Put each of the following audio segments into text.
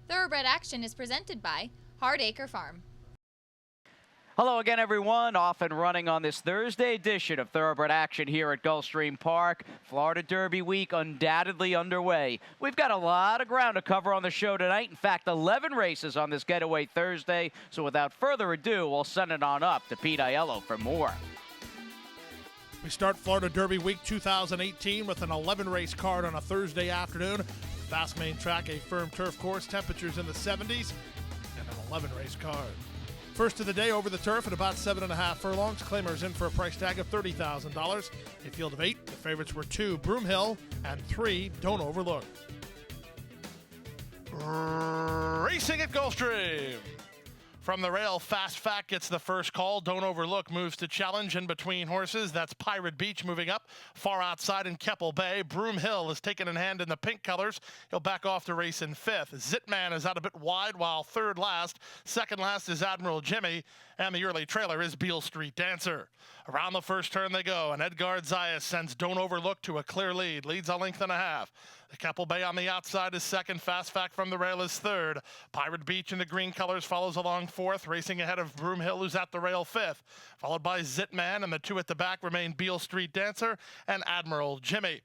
Thoroughbred Action is presented by Acre Farm. Hello again, everyone. Off and running on this Thursday edition of Thoroughbred Action here at Gulfstream Park. Florida Derby week undoubtedly underway. We've got a lot of ground to cover on the show tonight. In fact, 11 races on this getaway Thursday. So without further ado, we'll send it on up to Pete Aiello for more. We start Florida Derby Week 2018 with an 11-race card on a Thursday afternoon. Fast main track, a firm turf course, temperatures in the 70s, and an 11-race card. First of the day over the turf at about 7.5 furlongs. Claimers in for a price tag of $30,000. A field of 8. The favorites were 2, Broom and 3, Don't Overlook. Racing at Gulfstream. From the rail, Fast Fact gets the first call. Don't Overlook moves to challenge in between horses. That's Pirate Beach moving up. Far outside in Keppel Bay. Broom Hill is taken in hand in the pink colors. He'll back off to race in 5th. Zitman is out a bit wide, while 3rd last. 2nd last is Admiral Jimmy. And the early trailer is Beale Street Dancer. Around the first turn they go, and Edgard Zayas sends Don't Overlook to a clear lead. Leads a length and a half. The Keppel Bay on the outside is 2nd. Fast Fact from the rail is 3rd. Pirate Beach in the green colors follows along 4th. Racing ahead of Broom Hill, who's at the rail 5th. Followed by Zitman, and the 2 at the back remain Beale Street Dancer and Admiral Jimmy.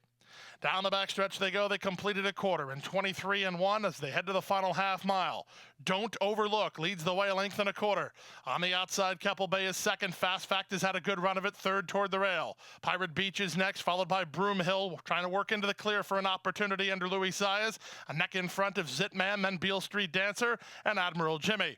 Down the backstretch they go. They completed a quarter in 23-1 as they head to the final half mile. Don't Overlook leads the way a length and a quarter. On the outside, Keppel Bay is 2nd. Fast Fact has had a good run of it, 3rd toward the rail. Pirate Beach is next, followed by Broom Hill, trying to work into the clear for an opportunity under Louis Saez. A neck in front of Zitman, then Beale Street Dancer, and Admiral Jimmy.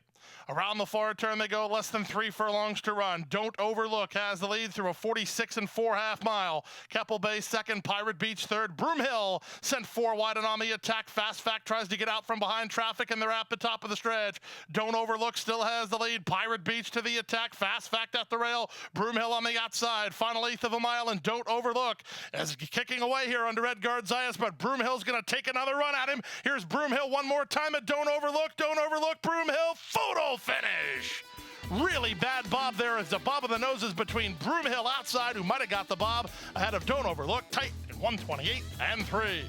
Around the far turn they go, less than 3 furlongs to run. Don't Overlook has the lead through a 46 4/2 mile. Keppel Bay 2nd, Pirate Beach 3rd. Broom Hill sent 4 wide and on the attack. Fast Fact tries to get out from behind traffic, and they're at the top of the stretch. Don't Overlook still has the lead. Pirate Beach to the attack. Fast Fact at the rail. Broom Hill on the outside. Final 1/8 of a mile, and Don't Overlook is kicking away here under Edgard Zayas, but Broom Hill's going to take another run at him. Here's Broom Hill one more time at Don't Overlook. Don't Overlook, Broom Hill, photo finish. Really bad bob there. It's a bob of the noses between Broom Hill outside, who might have got the bob, ahead of Don't Overlook, tight in 128-3.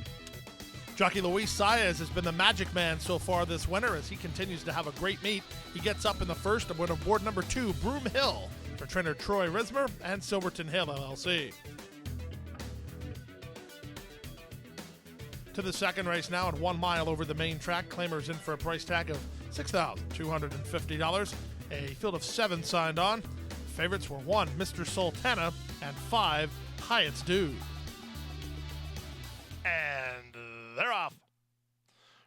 Jockey Luis Saez has been the magic man so far this winter as he continues to have a great meet. He gets up in the first and went aboard number 2, Broom Hill, for trainer Troy Rismer and Silverton Hill LLC. To the second race now at 1 mile over the main track. Claimers in for a price tag of $6,250. A field of 7 signed on. Favorites were 1, Mr. Sultana, and 5, Hyatt's Dude. And they're off.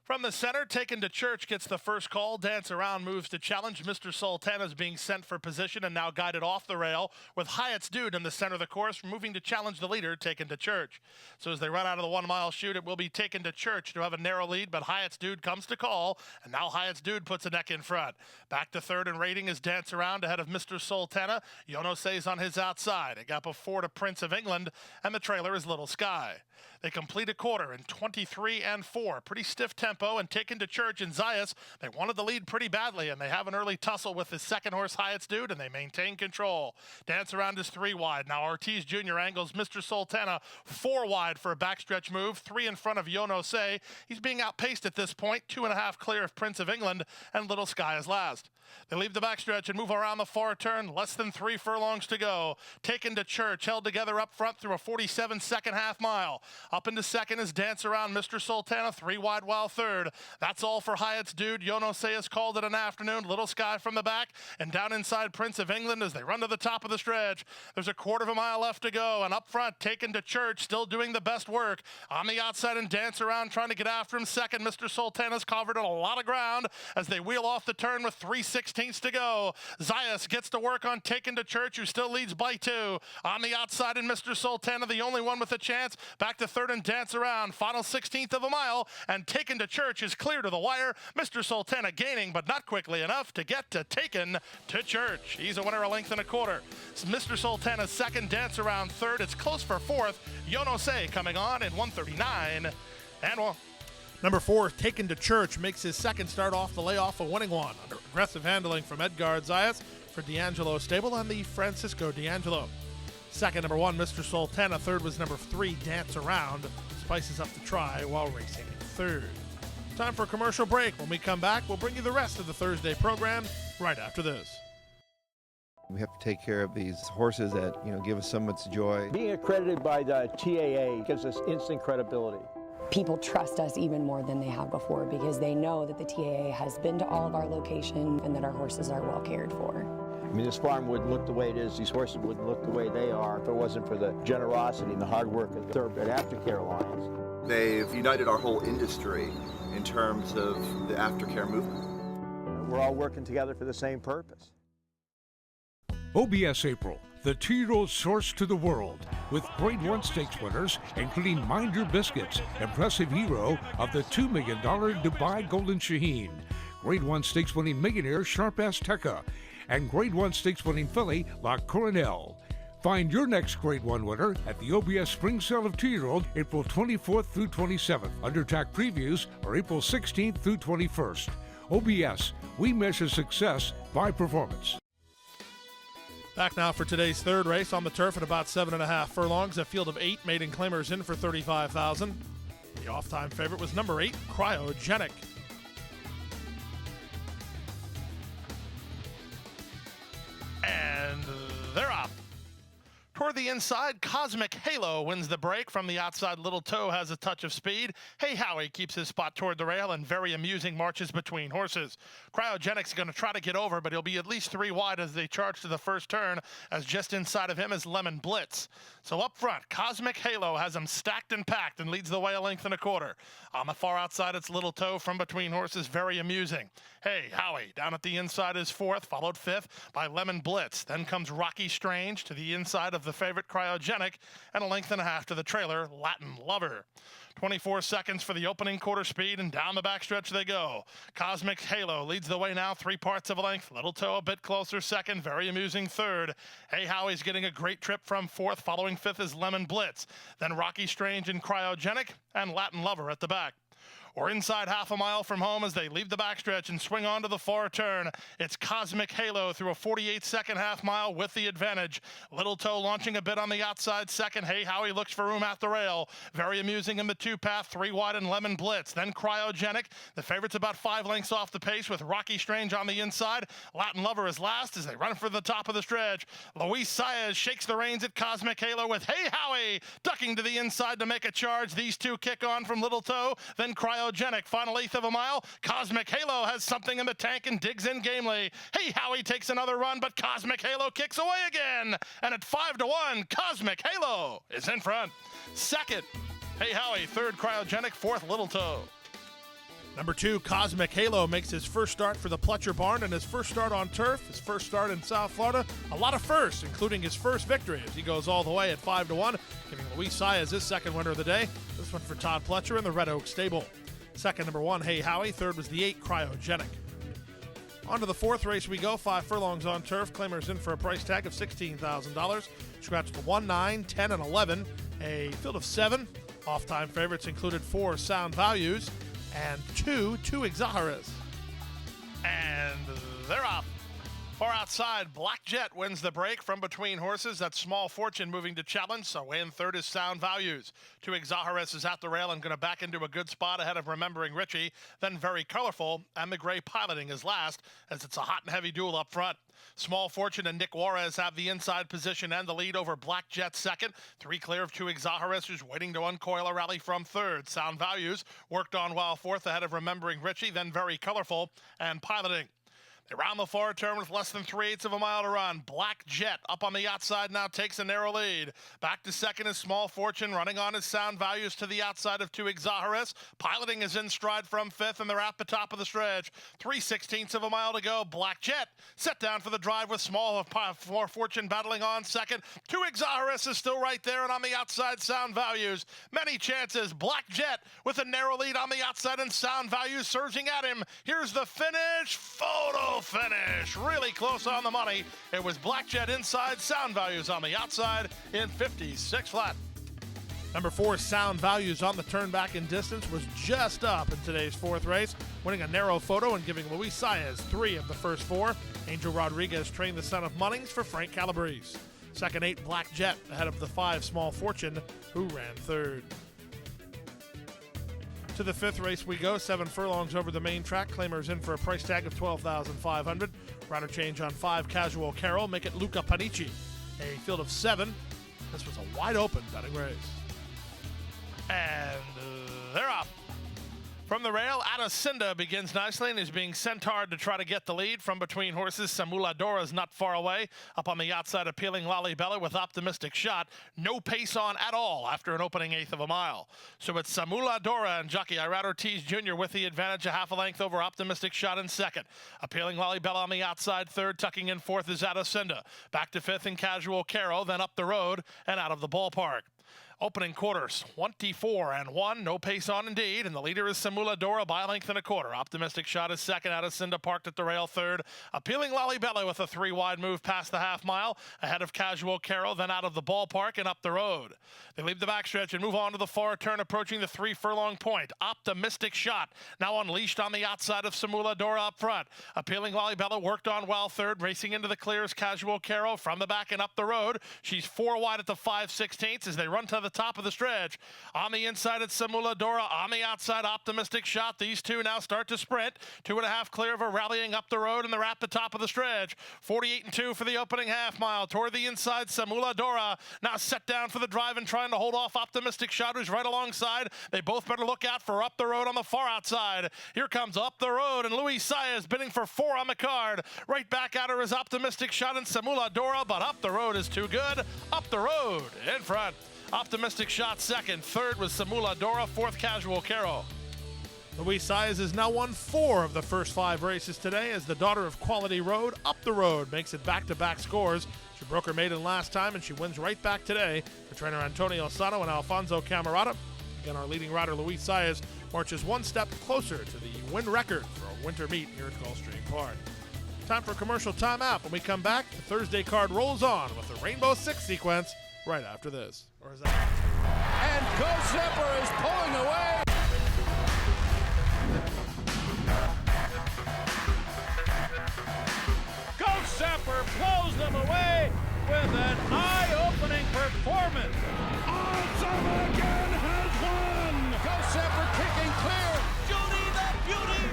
From the center, Taken to Church gets the first call. Dance Around moves to challenge. Mr. Sultana is being sent for position and now guided off the rail, with Hyatt's Dude in the center of the course, moving to challenge the leader, Taken to Church. So as they run out of the 1 mile chute, it will be Taken to Church to have a narrow lead, but Hyatt's Dude comes to call, and now Hyatt's Dude puts a neck in front. Back to 3rd in rating is Dance Around ahead of Mr. Sultana. Yono Says on his outside. A gap of 4 to Prince of England, and the trailer is Little Sky. They complete a quarter in 23-4. Pretty stiff tempo, and Taken to Church and Zayas, they wanted the lead pretty badly, and they have an early tussle with the 2nd horse, Hyatt's Dude, and they maintain control. Dance Around is 3 wide. Now Ortiz Jr. angles Mr. Sultana 4 wide for a backstretch move, 3 in front of Yono Say. He's being outpaced at this point, 2.5 clear of Prince of England, and Little Sky is last. They leave the backstretch and move around the far turn, less than 3 furlongs to go. Taken to Church, held together up front through a 47 2.5 mile. Up into 2nd is Dance Around, Mr. Sultana, 3 wide while 3rd. That's all for Hyatt's Dude. Yono Say has called it an afternoon. Little Sky from the back, and down inside Prince of England as they run to the top of the stretch. There's a 1/4 mile left to go, and up front, Taken to Church, still doing the best work. On the outside and Dance Around, trying to get after him 2nd. Mr. Sultana's covered a lot of ground as they wheel off the turn with 3/16 to go. Zayas gets to work on Taken to Church, who still leads by 2. On the outside and Mr. Sultana, the only one with a chance. Back to 3rd and Dance Around. Final 16th of a mile, and Taken to Church is clear to the wire. Mr. Sultana gaining, but not quickly enough to get to Taken to Church. He's a winner a length and a quarter. It's Mr. Sultana's 2nd, Dance Around 3rd. It's close for 4th. Yono Say coming on in 139 and 1. Number 4, Taken to Church, makes his second start off the layoff, a winning one. Under aggressive handling from Edgar Zayas for D'Angelo Stable and the Francisco D'Angelo. Second, number 1, Mr. Sultana. Third was number 3, Dance Around. Spices up the try while racing third. Time for a commercial break. When we come back, we'll bring you the rest of the Thursday program right after this. We have to take care of these horses that, give us so much joy. Being accredited by the TAA gives us instant credibility. People trust us even more than they have before because they know that the TAA has been to all of our locations and that our horses are well cared for. I mean, this farm wouldn't look the way it is, these horses wouldn't look the way they are if it wasn't for the generosity and the hard work of the Thoroughbred Aftercare Alliance. They've united our whole industry in terms of the aftercare movement. We're all working together for the same purpose. OBS April, the 2-year-old source to the world, with Grade 1 stakes winners, including Mind Your Biscuits, impressive hero of the $2 million Dubai Golden Shaheen, Grade 1 stakes winning millionaire Sharp Ass Tekka, and Grade 1 stakes winning filly La Coronel. Find your next Grade 1 winner at the OBS Spring Sale of 2-year-old, April 24th through 27th. Undertack previews are April 16th through 21st. OBS, we measure success by performance. Back now for today's third race on the turf at about 7.5 furlongs. A field of 8 maiden claimers in for $35,000. The off-time favorite was number 8, Cryogenic. And they're up. Toward the inside, Cosmic Halo wins the break. From the outside, Little Toe has a touch of speed. Hey Howie keeps his spot toward the rail, and very amusing marches between horses. Cryogenic's going to try to get over, but he'll be at least 3 wide as they charge to the first turn, as just inside of him is Lemon Blitz. So up front, Cosmic Halo has him stacked and packed and leads the way a length and a quarter. On the far outside, it's Little Toe from between horses, very amusing. Hey Howie down at the inside is 4th, followed 5th by Lemon Blitz. Then comes Rocky Strange to the inside of the favorite Cryogenic, and a length and a half to the trailer, Latin Lover. 24 seconds for the opening quarter speed, and down the backstretch they go. Cosmic Halo leads the way now, 3 parts of a length. Little Toe a bit closer, second. Very amusing, third. Hey Howie's getting a great trip from 4th. Following 5th is Lemon Blitz. Then Rocky Strange and Cryogenic, and Latin Lover at the back. Or inside half a mile from home as they leave the backstretch and swing onto the far turn. It's Cosmic Halo through a 48-second half mile with the advantage. Little Toe launching a bit on the outside second. Hey Howie looks for room at the rail. Very amusing in the 2-path, 3 wide and Lemon Blitz. Then Cryogenic. The favorite's about 5 lengths off the pace with Rocky Strange on the inside. Latin Lover is last as they run for the top of the stretch. Luis Saez shakes the reins at Cosmic Halo with Hey Howie ducking to the inside to make a charge. These two kick on from Little Toe. Then Cryogenic, final 1/8 of a mile. Cosmic Halo has something in the tank and digs in gamely. Hey Howie takes another run, but Cosmic Halo kicks away again. And at 5-1, Cosmic Halo is in front. Second, Hey Howie. Third, Cryogenic. 4th, Little Toe. Number 2, Cosmic Halo makes his first start for the Pletcher Barn and his first start on turf, his first start in South Florida. A lot of firsts, including his first victory as he goes all the way at 5-1, giving Luis Saez his second winner of the day. This one for Todd Pletcher in the Red Oak Stable. Second, number 1, Hey Howie. Third was the 8, Cryogenic. On to the 4th race we go. 5 furlongs on turf. Claimers in for a price tag of $16,000. Scratch the 1, 9, 10, and 11. A field of 7. Off-time favorites included 4 Sound Values and 2 Exaharas. And they're up. Far outside, Black Jet wins the break from between horses. That's Small Fortune moving to challenge. So in third is Sound Values. 2 Exaharas is at the rail and going to back into a good spot ahead of Remembering Richie. Then Very Colorful, and the Gray Piloting is last as it's a hot and heavy duel up front. Small Fortune and Nick Juarez have the inside position and the lead over Black Jet second. 3 clear of 2 Exaharas, who's waiting to uncoil a rally from third. Sound Values worked on while 4th ahead of Remembering Richie. Then Very Colorful and Piloting. They round the far turn with less than 3/8 of a mile to run. Black Jet up on the outside now takes a narrow lead. Back to second is Small Fortune, running on his Sound Values to the outside of 2 Exaharas. Piloting is in stride from 5th, and they're at the top of the stretch. 3/16 of a mile to go. Black Jet set down for the drive with Small Fortune battling on second. 2 Exaharas is still right there, and on the outside, Sound Values. Many chances. Black Jet with a narrow lead on the outside, and Sound Values surging at him. Here's the finish. Photo finish. Really close on the money. It was Black Jet inside, Sound Values on the outside in 56 flat. Number 4, Sound Values on the turn back in distance was just up in today's 4th race, winning a narrow photo and giving Luis Saez 3 of the first 4. Angel Rodriguez trained the son of Munnings for Frank Calabrese. Second 8, Black Jet ahead of the 5, Small Fortune, who ran 3rd. To the 5th race we go, 7 furlongs over the main track. Claimers in for a price tag of $12,500. Rider change on 5, Casual Carol, make it Luca Panici. A field of 7. This was a wide open betting race. And they're off. From the rail, Atacinda begins nicely and is being sent hard to try to get the lead. From between horses, Samuladora is not far away. Up on the outside, Appealing Lalibela with Optimistic Shot. No pace on at all after an opening 1/8 of a mile. So it's Samuladora and jockey Irad Ortiz Jr. with the advantage, a half a length over Optimistic Shot in second. Appealing Lalibela on the outside, third. Tucking in fourth is Atacinda. Back to fifth in Casual Caro, then up the road and out of the ballpark. Opening quarters, 24-1, no pace on indeed, and the leader is Samuladora by a length and a quarter. Optimistic Shot is second, Atacinda parked at the rail third. Appealing Lalibela with a 3-wide move past the half mile, ahead of Casual Caro, then out of the ballpark and up the road. They leave the backstretch and move on to the far turn, approaching the 3 furlong point. Optimistic Shot now unleashed on the outside of Samuladora up front. Appealing Lalibela worked on well third, racing into the clears, Casual Caro from the back and up the road. She's 4 wide at the 5/16 as they run to the top of the stretch. On the inside, it's Samuladora. On the outside, Optimistic Shot. These two now start to sprint. 2.5 clear of a rallying up the road, and they're at the top of the stretch. 48-2 for the opening half mile. Toward the inside, Samuladora now set down for the drive and trying to hold off Optimistic Shot, who's right alongside. They both better look out for up the road on the far outside. Here comes up the road, and Luis Saez bidding for 4 on the card. Right back at her is Optimistic Shot and Samuladora, but up the road is too good. Up the road in front. Optimistic Shot second. Third was Samuladora. Fourth, Casual Caro. Luis Saez has now won 4 of the first 5 races today as the daughter of Quality Road, Up the Road, makes it back-to-back scores. She broke her maiden last time, and she wins right back today for trainer Antonio Sano and Alfonso Camarata. Again, our leading rider, Luis Saez, marches one step closer to the win record for a winter meet here at Gulfstream Park. Time for commercial timeout. When we come back, the Thursday card rolls on with the Rainbow Six sequence right after this. Or is that? And Go Zipper is pulling away. Go Zipper blows them away with an eye-opening performance. Awesome again has won. Go Zipper kicking clear. Judy the Beauty.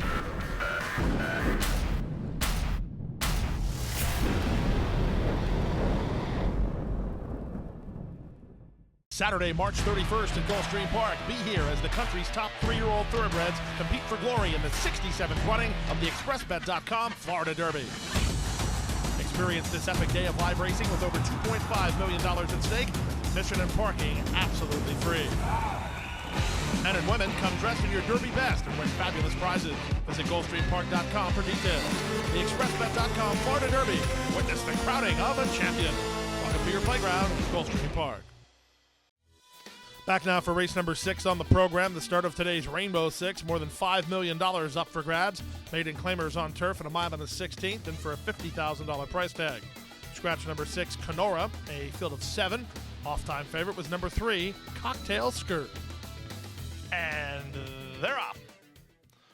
Saturday, March 31st in Gulfstream Park. Be here as the country's top 3-year-old thoroughbreds compete for glory in the 67th running of the ExpressBet.com Florida Derby. Experience this epic day of live racing with over $2.5 million at stake. Admission and parking absolutely free. Men and women, come dressed in your Derby best and win fabulous prizes. Visit GulfstreamPark.com for details. The ExpressBet.com Florida Derby. Witness the crowning of a champion. Welcome to your playground, Gulfstream Park. Back now for race number 6 on the program, the start of today's Rainbow Six. More than $5 million up for grabs. Maiden claimers on turf and a mile and a 16th, and for a $50,000 price tag. Scratch number 6, Kenora, a field of 7. Off-time favorite was number 3, Cocktail Skirt. And they're off.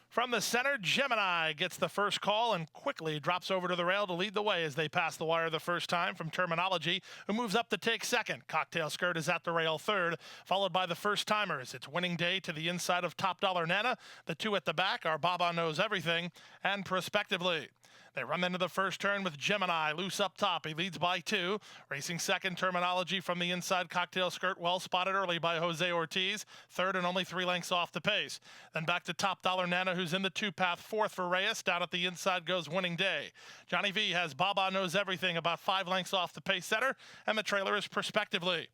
From the center, Gemini gets the first call and quickly drops over to the rail to lead the way as they pass the wire the first time from Terminology, who moves up to take second. Cocktail Skirt is at the rail third, followed by the first timers. It's Winning Day to the inside of Top Dollar Nana. The two at the back are Baba Knows Everything and Prospectively. They run into the first turn with Gemini loose up top. He leads by 2. Racing second, Terminology from the inside. Cocktail Skirt well spotted early by Jose Ortiz. Third and only 3 lengths off the pace. Then back to Top Dollar Nana, who's in the 2-path. Fourth for Reyes. Down at the inside goes Winning Day. Johnny V has Baba Knows Everything about 5 lengths off the pace setter. And the trailer is Prospectively.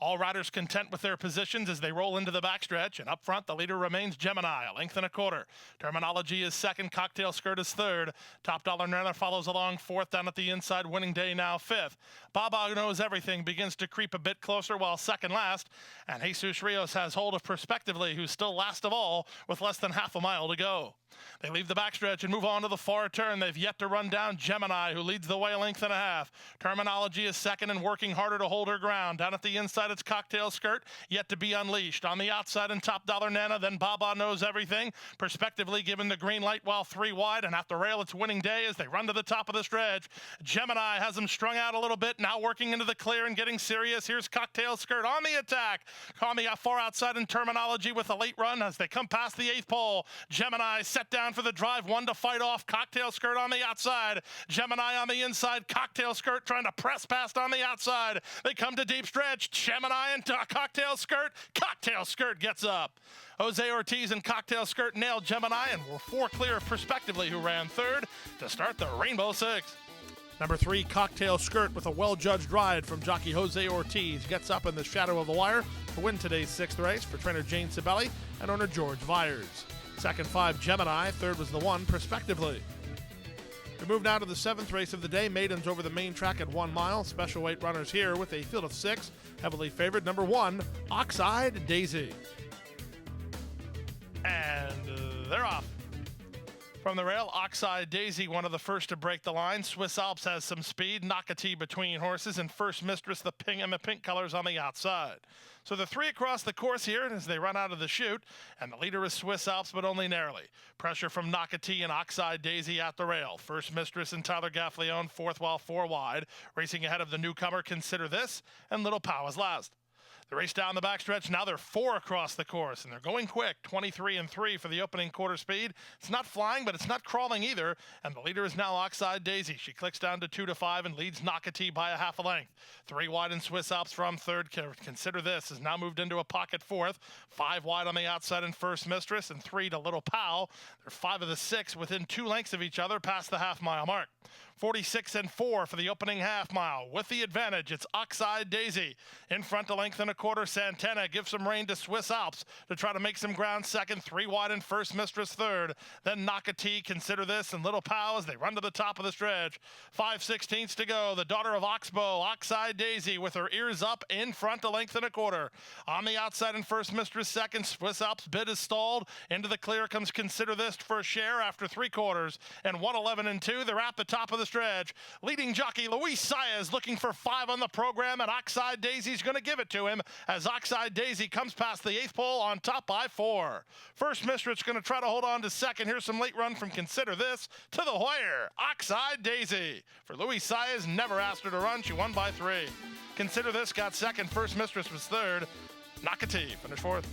All riders content with their positions as they roll into the backstretch, and up front, the leader remains Gemini, a length and a quarter. Terminology is second, Cocktail Skirt is third. Top Dollar Nana follows along fourth, down at the inside, Winning Day now fifth. Baba Knows Everything begins to creep a bit closer while second last, and Jesus Rios has hold of Prospectively, who's still last of all with less than half a mile to go. They leave the backstretch and move on to the far turn. They've yet to run down Gemini, who leads the way a length and a half. Terminology is second and working harder to hold her ground. Down at the inside, it's Cocktail Skirt, yet to be unleashed. On the outside, and Top Dollar Nana, then Baba Knows Everything, prospectively given the green light while 3 wide. And at the rail, it's Winning Day as they run to the top of the stretch. Gemini has them strung out a little bit, now working into the clear and getting serious. Here's Cocktail Skirt on the attack. On the far outside in Terminology with a late run as they come past the 8th pole. Gemini set down for the drive, one to fight off. Cocktail Skirt on the outside. Gemini on the inside. Cocktail Skirt trying to press past on the outside. They come to deep stretch. Gemini and Cocktail Skirt. Cocktail Skirt gets up. Jose Ortiz and Cocktail Skirt nailed Gemini and were 4 clear, respectively, who ran third to start the Rainbow Six. Number 3, Cocktail Skirt, with a well-judged ride from jockey Jose Ortiz, gets up in the shadow of the wire to win today's 6th race for trainer Jane Sibeli and owner George Vyers. Second 5, Gemini. Third was the 1, prospectively. We move now to the 7th race of the day. Maidens over the main track at 1 mile. Special weight runners here with a field of 6. Heavily favored, number 1, Oxide Daisy. And they're off. From the rail, Oxide Daisy, one of the first to break the line. Swiss Alps has some speed. Knockatee between horses, and First Mistress, the pink and the pink colors on the outside. So the 3 across the course here as they run out of the chute, and the leader is Swiss Alps, but only narrowly. Pressure from Knockatee and Oxide Daisy at the rail. First Mistress and Tyler Gaffleone, 4th while 4 wide. Racing ahead of the newcomer, Consider This, and Little Pow is last. The race down the backstretch, now they're 4 across the course, and they're going quick, 23-3 for the opening quarter speed. It's not flying, but it's not crawling either, and the leader is now Oxide Daisy. She clicks down to 2-5 and leads Knockatee by a half a length. 3 wide in Swiss Alps from third. Consider This has now moved into a pocket 4th. 5 wide on the outside in First Mistress, and 3 to Little Pow. They're 5 of the 6 within 2 lengths of each other past the half-mile mark. 46-4 for the opening half mile. With the advantage, it's Oxide Daisy. In front, a length and a quarter. Santana gives some rein to Swiss Alps to try to make some ground second. 3 wide in First Mistress third. Then Knockatee, Consider This, and Little Pow as they run to the top of the stretch. 5/16 to go. The daughter of Oxbow, Oxide Daisy, with her ears up in front, a length and a quarter. On the outside in First Mistress second. Swiss Alps bid is stalled. Into the clear comes Consider This for a share after 3 quarters. And 1:11-2, they're at the top of the stretch. Leading jockey Luis Saez looking for 5 on the program, and Oxide Daisy's going to give it to him as Oxide Daisy comes past the 8th pole on top by 4. First Mistress going to try to hold on to second. Here's some late run from Consider This to the wire. Oxide Daisy. For Luis Saez, never asked her to run. She won by 3. Consider This got second. First Mistress was third. Knockatee finished 4th.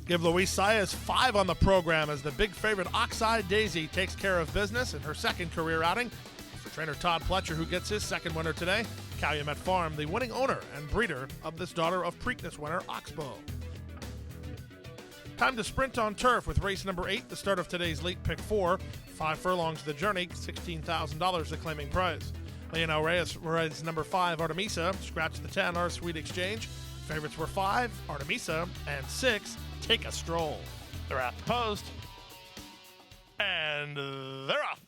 Give Luis Saez 5 on the program as the big favorite Oxide Daisy takes care of business in her second career outing. For trainer Todd Pletcher, who gets his second winner today, Calumet Farm, the winning owner and breeder of this daughter of Preakness winner Oxbow. Time to sprint on turf with race number 8, the start of today's late pick 4. 5 furlongs the journey, $16,000 the claiming prize. Leonel Reyes rides number 5, Artemisa. Scratch the 10, our Sweet Exchange. Favorites were 5, Artemisa, and 6, Take a Stroll. They're at the post. And they're off.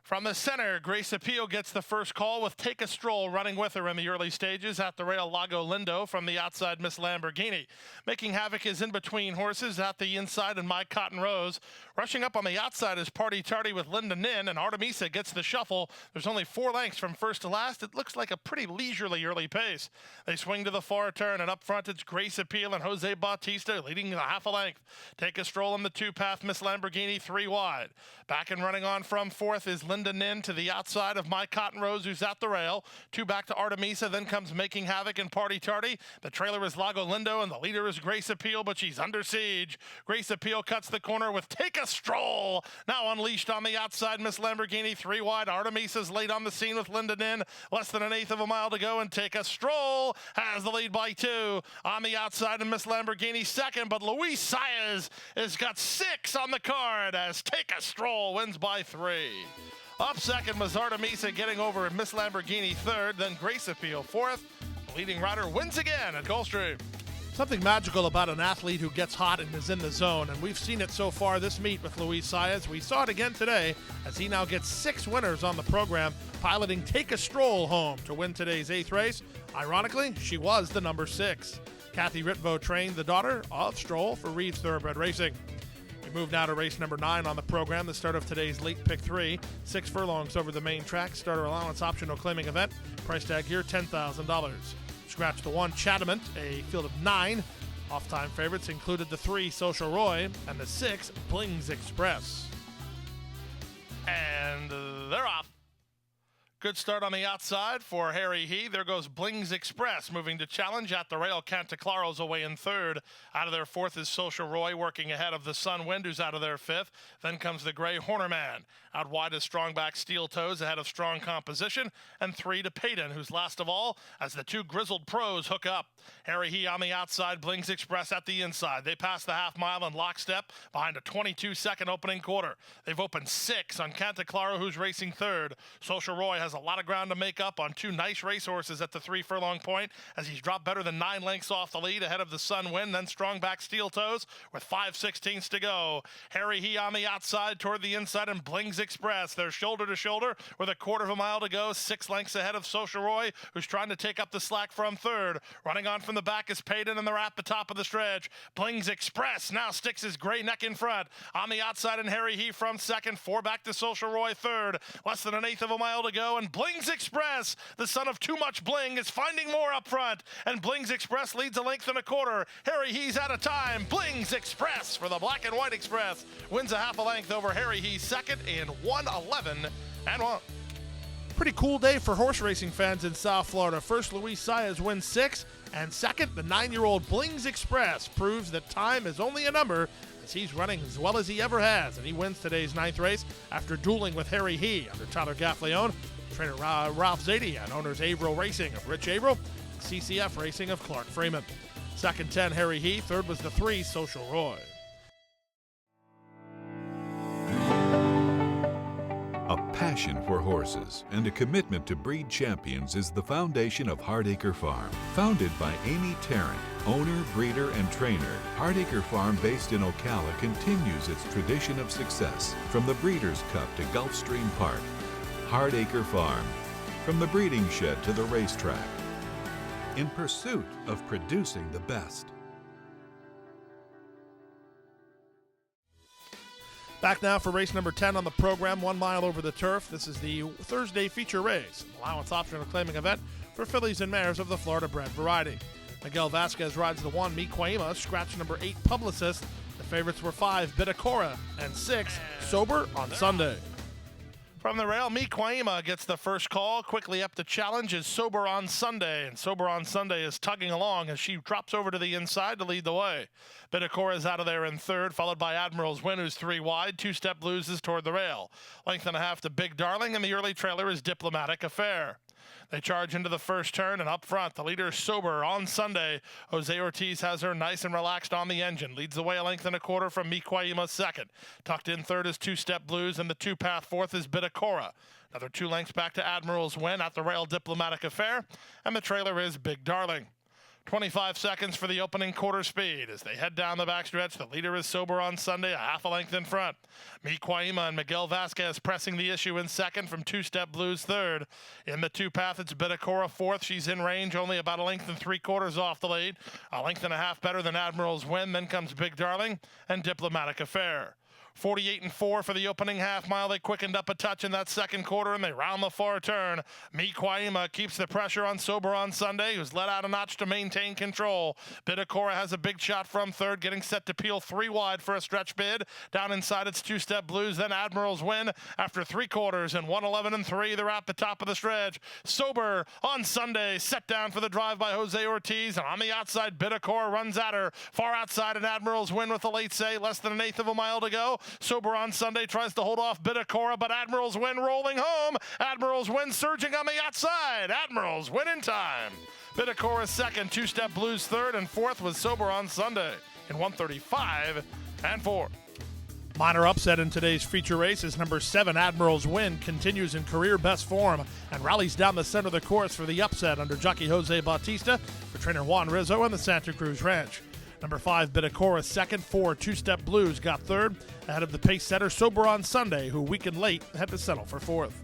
From the center, Grace Appeal gets the first call with Take a Stroll running with her in the early stages. At the rail, Lago Lindo from the outside, Miss Lamborghini. Making havoc is in between horses. At the inside, and My Cotton Rose. Rushing up on the outside is Party Tardy with Linda Nin, and Artemisa gets the shuffle. There's only 4 lengths from first to last. It looks like a pretty leisurely early pace. They swing to the far turn, and up front it's Grace Appeal and Jose Bautista leading the half a length. Take a Stroll on the 2-path, Miss Lamborghini 3 wide. Back and running on from 4th is Linda Nin to the outside of My Cotton Rose, who's at the rail. 2 back to Artemisa, then comes Making Havoc and Party Tardy. The trailer is Lago Lindo, and the leader is Grace Appeal, but she's under siege. Grace Appeal cuts the corner with Take a Stroll. Now unleashed on the outside, Miss Lamborghini 3 wide. Artemisa's late on the scene with Linda Nin. Less than 1/8 of a mile to go, and Take a Stroll has the lead by 2. On the outside, and Miss Lamborghini second, but Luis Saez has got 6 on the card as Take a Stroll wins by 3. Up second was Artemisa, getting over Miss Lamborghini third, then Grace Appeal 4th. The leading rider wins again at Gulfstream. Something magical about an athlete who gets hot and is in the zone, and we've seen it so far this meet with Luis Saez. We saw it again today as he now gets 6 winners on the program, piloting Take a Stroll home to win today's 8th race. Ironically, she was the number 6. Kathy Ritvo trained the daughter of Stroll for Reeves Thoroughbred Racing. We move now to race number 9 on the program, the start of today's late pick 3. 6 furlongs over the main track. Starter allowance optional claiming event. Price tag here, $10,000. Scratch the 1, Chatham, a field of 9. Off-time favorites included the 3, Social Roy, and the 6, Blings Express. And they're off. Good start on the outside for Harry He. There goes Blings Express moving to challenge at the rail. Cantaclaro's away in third. Out of their fourth is Social Roy working ahead of the Sun Wind, who's out of their fifth. Then comes the Gray Hornerman. Out wide is Strongback Steel Toes ahead of Strong Composition. And 3 to Payton, who's last of all as the 2 Grizzled Pros hook up. Harry He on the outside, Blings Express at the inside. They pass the half mile in lockstep behind a 22-second opening quarter. They've opened 6 on Cantaclaro, who's racing third. Social Roy has a lot of ground to make up on 2 nice racehorses at the 3 furlong point as he's dropped better than 9 lengths off the lead ahead of the Sun Wind, then Strongback Steel Toes with 5/16 to go. Harry He on the outside toward the inside and Blings Express. They're shoulder to shoulder with a quarter of a mile to go, 6 lengths ahead of Social Roy, who's trying to take up the slack from third. Running on from the back is Payton, and they're at the top of the stretch. Blings Express now sticks his gray neck in front. On the outside and Harry He from second, 4 back to Social Roy third. Less than an eighth of a mile to go, and Blings Express, the son of too much bling, is finding more up front, and Blings Express leads a length and a quarter. Harry He's out of time. Blings Express for the Black and White Express wins a half a length over Harry He's second in 1:11.1. Pretty cool day for horse racing fans in South Florida. First, Luis Saez wins 6, and second, the 9-year-old Blings Express proves that time is only a number as he's running as well as he ever has, and he wins today's 9th race after dueling with Harry He under Tyler Gaffleone, trainer Ralph Zadie, and owners Averill Racing of Rich Averill, and CCF Racing of Clark Freeman. Second 10, Harry He. Third was the 3, Social Roy. A passion for horses and a commitment to breed champions is the foundation of Hardacre Farm. Founded by Amy Tarrant, owner, breeder, and trainer, Hardacre Farm, based in Ocala, continues its tradition of success from the Breeders' Cup to Gulfstream Park. Hardacre Farm, from the breeding shed to the racetrack, in pursuit of producing the best. Back now for race number 10 on the program, 1 mile over the turf. This is the Thursday feature race, an allowance optional claiming event for fillies and mares of the Florida bred variety. Miguel Vasquez rides the 1, Miquaima, scratch number 8, Publicist. The favorites were 5, Bitacora, and 6, Sober on Sunday. From the rail, Miquaima gets the first call. Quickly up the challenge is Sober on Sunday, and Sober on Sunday is tugging along as she drops over to the inside to lead the way. Bitacora is out of there in third, followed by Admiral's Win, who's 3 wide. 2-step loses toward the rail. Length and a half to Big Darling, and the early trailer is Diplomatic Affair. They charge into the first turn, and up front, the leader Sober on Sunday. Jose Ortiz has her nice and relaxed on the engine. Leads the way a length and a quarter from Miquaima's second. Tucked in third is 2-step Blues, and the 2-path fourth is Bitacora. Another 2 lengths back to Admiral's Win at the rail, Diplomatic Affair, and the trailer is Big Darling. 25 seconds for the opening quarter speed. As they head down the backstretch, the leader is Sober on Sunday, a half a length in front. Miquaima and Miguel Vasquez pressing the issue in second from 2-step Blues third. In the 2-path, it's Bitacora fourth. She's in range, only about a length and 3/4 off the lead. A length and a half better than Admiral's Win. Then comes Big Darling and Diplomatic Affair. 48-4 for the opening half mile. They quickened up a touch in that second quarter, and they round the far turn. Miquaima keeps the pressure on Sober on Sunday, who's let out a notch to maintain control. Bitacora has a big shot from third, getting set to peel 3 wide for a stretch bid. Down inside, it's 2-step Blues, then Admiral's Win. After 3 quarters and 1:11.3, they're at the top of the stretch. Sober on Sunday, set down for the drive by Jose Ortiz, and on the outside, Bitacora runs at her. Far outside, and Admiral's Win with a late say, less than an eighth of a mile to go. Sober on Sunday tries to hold off Bitacora, but Admiral's Win rolling home. Admiral's Win surging on the outside. Admiral's Win in time. Bitacora's second, 2-step Blues third, and fourth was Sober on Sunday in 1:35.4. Minor upset in today's feature race is number 7, Admiral's Win, continues in career best form and rallies down the center of the course for the upset under jockey Jose Bautista for trainer Juan Rizzo and the Santa Cruz Ranch. Number 5, Bitacora second. 4, 2-step Blues got third, ahead of the pace setter Sober on Sunday, who weakened late had to settle for fourth.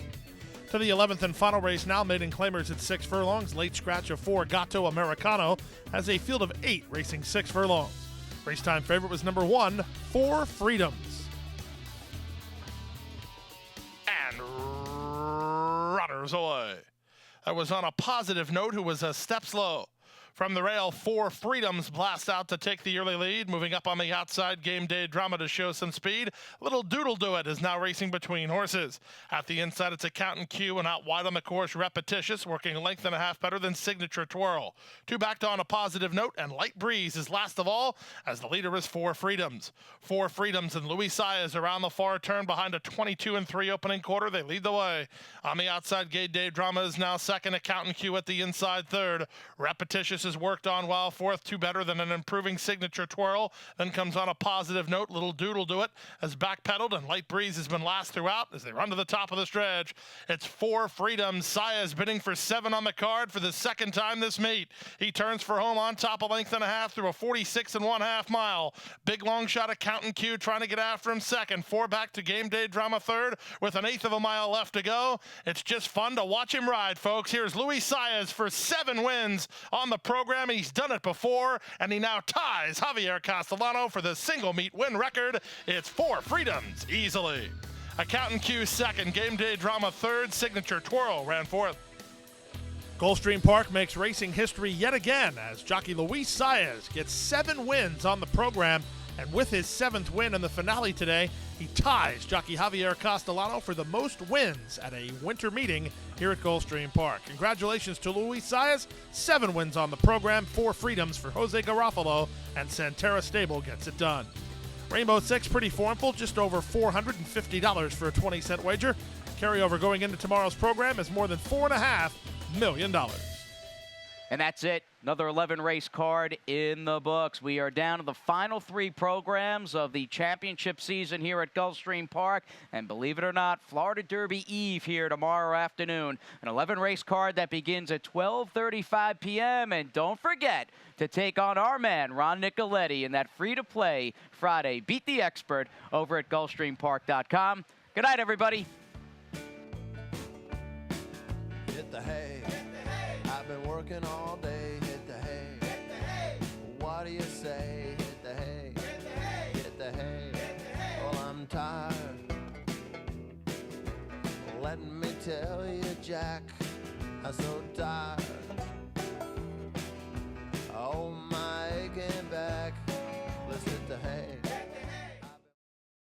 To the 11th and final race now, maiden claimers at 6 furlongs. Late scratch of 4, Gato Americano has a field of 8 racing 6 furlongs. Race time favorite was number 1, Four Freedoms. And runners away. That was on a positive note, who was a step slow. From the rail, Four Freedoms blast out to take the early lead. Moving up on the outside, Game Day Drama to show some speed. Little Doodle Do It is now racing between horses. At the inside, it's Accountant Q, and out wide on the course, Repetitious, working a length and a half better than Signature Twirl. Two back on a positive note, and Light Breeze is last of all, as the leader is Four Freedoms. Four Freedoms and Louis Saez around the far turn behind a 22-3 opening quarter. They lead the way. On the outside, Game Day Drama is now second. Accountant Q at the inside third. Repetitious is worked on well fourth, two better than an improving Signature Twirl. Then comes on a positive note, Little Doodle Do It has backpedaled, and Light Breeze has been last throughout as they run to the top of the stretch. It's Four Freedoms. Saez bidding for 7 on the card for the second time this meet. He turns for home on top, a length and a half through a 46 1/2 mile. Big long shot Accountant Q trying to get after him second. 4 back to Game Day Drama third with an 1/8 of a mile left to go. It's just fun to watch him ride, folks. Here's Louis Saez for 7 wins on the program. He's done it before, and he now ties Javier Castellano for the single meet win record. It's Four Freedoms easily. Accountant Q second, Game Day Drama third, Signature Twirl ran fourth. Gulfstream Park makes racing history yet again as jockey Louis Saez gets 7 wins on the program, and with his 7th win in the finale today, he ties jockey Javier Castellano for the most wins at a winter meeting here at Gulfstream Park. Congratulations to Louis Saez. 7 wins on the program, 4 Freedoms for Jose Garofalo, and Santerra Stable gets it done. Rainbow Six, pretty formful, just over $450 for a 20-cent wager. Carryover going into tomorrow's program is more than $4.5 million. And that's it. Another 11 race card in the books. We are down to the final 3 programs of the championship season here at Gulfstream Park. And believe it or not, Florida Derby Eve here tomorrow afternoon. An 11 race card that begins at 12:35 p.m. And don't forget to take on our man, Ron Nicoletti, in that free-to-play Friday Beat the Expert over at GulfstreamPark.com. Good night, everybody. Hit the hay. I've been working all day. Hit the hay. Hit the hay. What do you say? Hit the hay. Hit the hay. Hit the hay. Well, I'm tired. Let me tell you, Jack, I'm so tired. Oh, my aching back. Let's hit the hay.